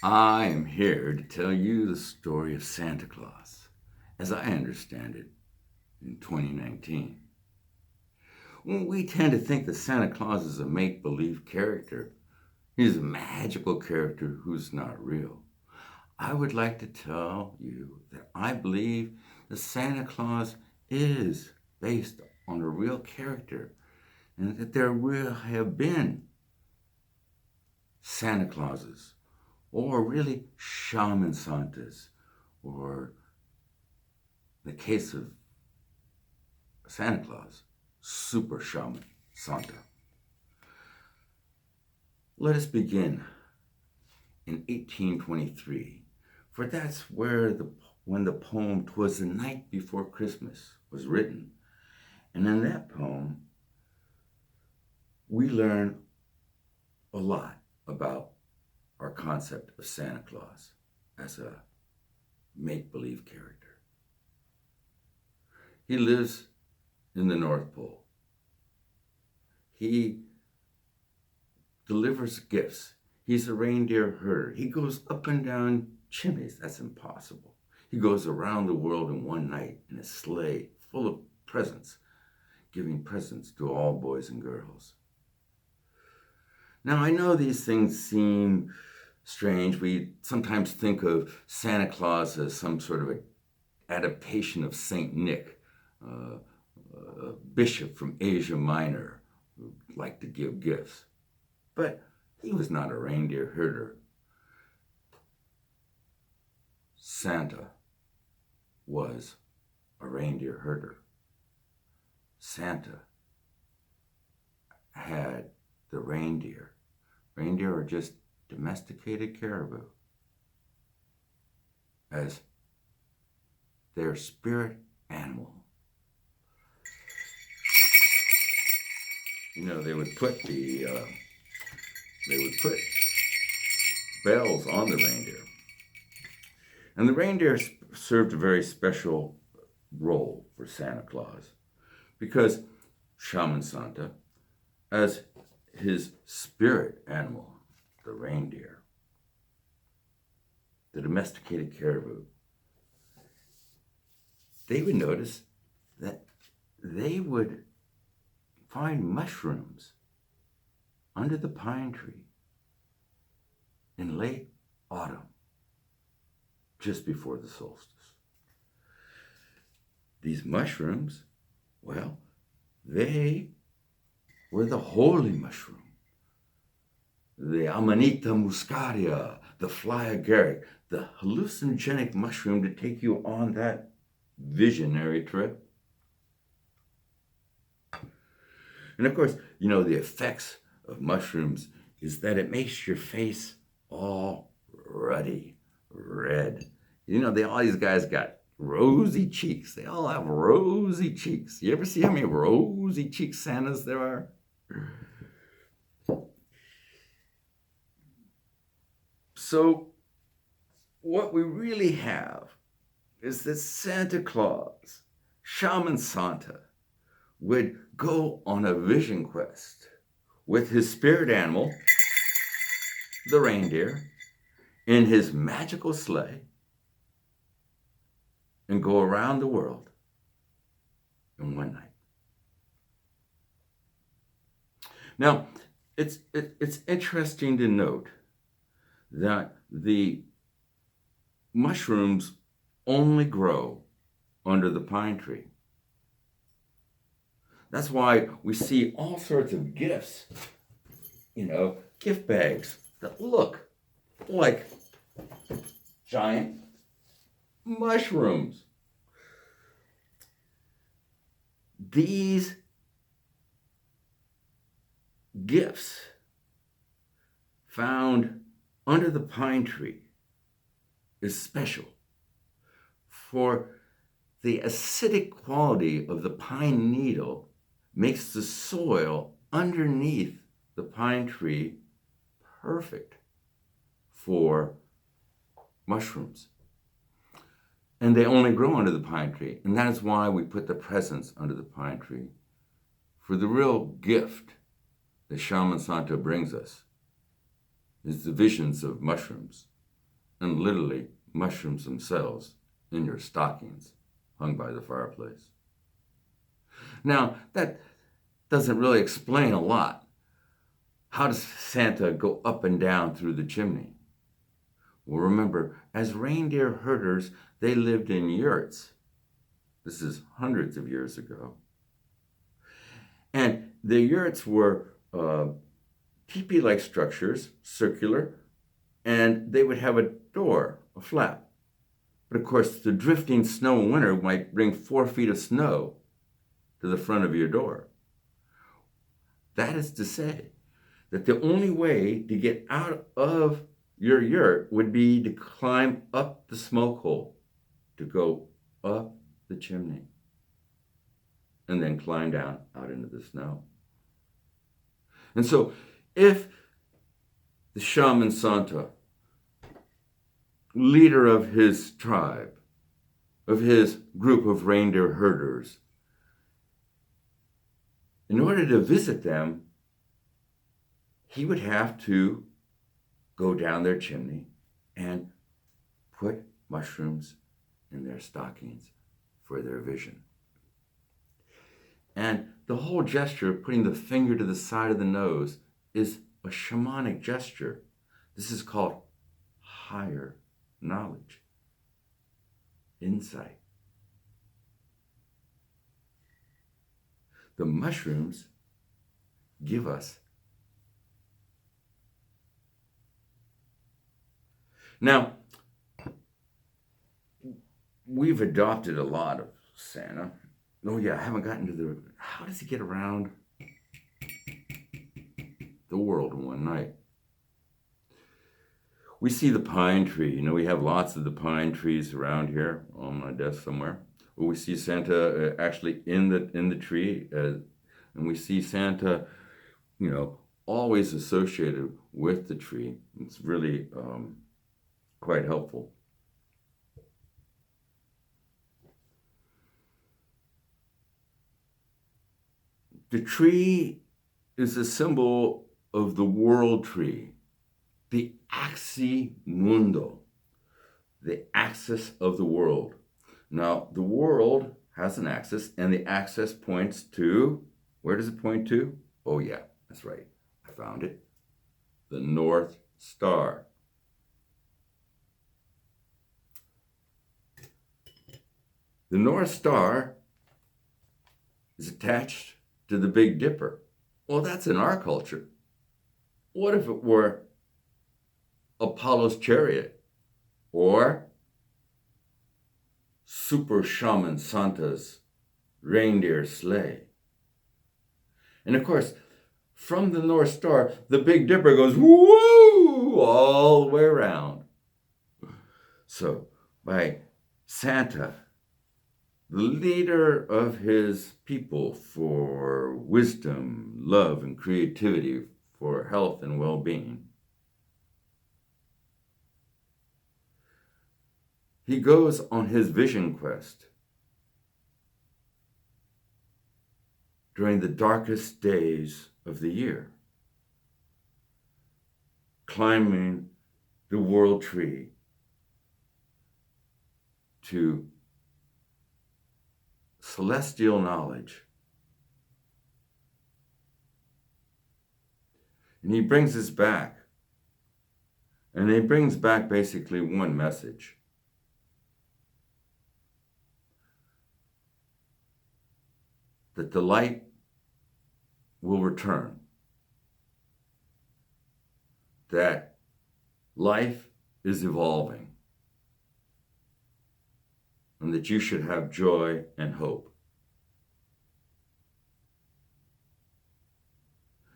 I am here to tell you the story of Santa Claus, as I understand it, in 2019. We tend to think that Santa Claus is a make-believe character. He's a magical character who's not real. I would like to tell you that I believe that Santa Claus is based on a real character, and that there will have been Santa Clauses, or really Shaman Santas, or in the case of Santa Claus, Super Shaman Santa. Let us begin in 1823, for that's when the poem "'Twas the Night Before Christmas" was written. And in that poem, we learn a lot about our concept of Santa Claus as a make-believe character. He lives in the North Pole. He delivers gifts. He's a reindeer herder. He goes up and down chimneys. That's impossible. He goes around the world in one night in a sleigh full of presents, giving presents to all boys and girls. Now, I know these things seem strange. We sometimes think of Santa Claus as some sort of an adaptation of Saint Nick, a bishop from Asia Minor who liked to give gifts. But he was not a reindeer herder. Santa was a reindeer herder. Santa had the reindeer. Reindeer are just domesticated caribou as their spirit animal. You know, they would put bells on the reindeer. And the reindeer served a very special role for Santa Claus, because Shaman Santa, as his spirit animal, the reindeer, the domesticated caribou, they would notice that they would find mushrooms under the pine tree in late autumn, just before the solstice. These mushrooms, well, they were the holy mushroom, the Amanita muscaria, the fly agaric, the hallucinogenic mushroom to take you on that visionary trip. And of course, you know, the effects of mushrooms is that it makes your face all ruddy, red. You know, all these guys got rosy cheeks. They all have rosy cheeks. You ever see how many rosy cheek Santas there are? So what we really have is that Santa Claus, Shaman Santa, would go on a vision quest with his spirit animal, the reindeer, in his magical sleigh, and go around the world in one night. Now, it's interesting to note that the mushrooms only grow under the pine tree. That's why we see all sorts of gifts, you know, gift bags that look like giant mushrooms. These gifts found under the pine tree is special, for the acidic quality of the pine needle makes the soil underneath the pine tree perfect for mushrooms. And they only grow under the pine tree. And that is why we put the presents under the pine tree. For the real gift that Shaman Santa brings us is the visions of mushrooms. and literally mushrooms themselves in your stockings hung by the fireplace. Now, that doesn't really explain a lot. How does Santa go up and down through the chimney? Well, remember, as reindeer herders, they lived in yurts. This is hundreds of years ago. And the yurts were teepee-like structures, circular, and they would have a door, a flap. But of course, the drifting snow in winter might bring 4 feet of snow to the front of your door. That is to say that the only way to get out of your yurt would be to climb up the smoke hole, to go up the chimney, and then climb down out into the snow. And so if the shaman Santa, leader of his tribe, of his group of reindeer herders, in order to visit them, he would have to go down their chimney and put mushrooms in their stockings for their vision. And the whole gesture of putting the finger to the side of the nose is a shamanic gesture. This is called higher knowledge, insight. The mushrooms give us. Now, we've adopted a lot of Santa. Oh yeah, I haven't gotten to how does he get around the world in one night? We see the pine tree. We have lots of the pine trees around here on my desk somewhere. Well, we see Santa actually in the tree, and we see Santa, always associated with the tree. It's really quite helpful. The tree is a symbol of the world tree, the axis mundo, the axis of the world. Now, the world has an axis, and the axis points to, where does it point to? Oh yeah, that's right, I found it. The North Star. The North Star is attached to the Big Dipper. Well, that's in our culture. What if it were Apollo's chariot or Super Shaman Santa's reindeer sleigh? And of course, from the North Star, the Big Dipper goes woo all the way around. So by Santa, the leader of his people for wisdom, love, and creativity, for health and well-being, he goes on his vision quest during the darkest days of the year, climbing the world tree to celestial knowledge. And he brings us back. And he brings back basically one message. That the light will return. That life is evolving. And that you should have joy and hope.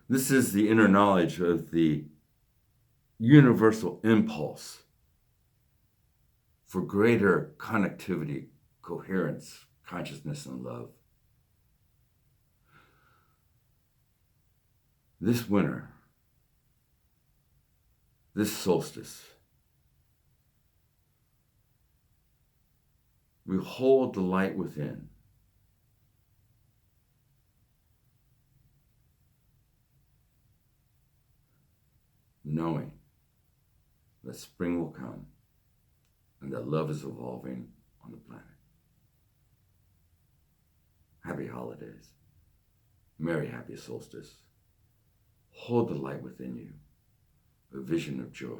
This is the inner knowledge of the universal impulse for greater connectivity, coherence, consciousness, and love. This winter, this solstice, we hold the light within. Knowing that spring will come. and that love is evolving on the planet. Happy holidays. Merry happy solstice. Hold the light within you, a vision of joy.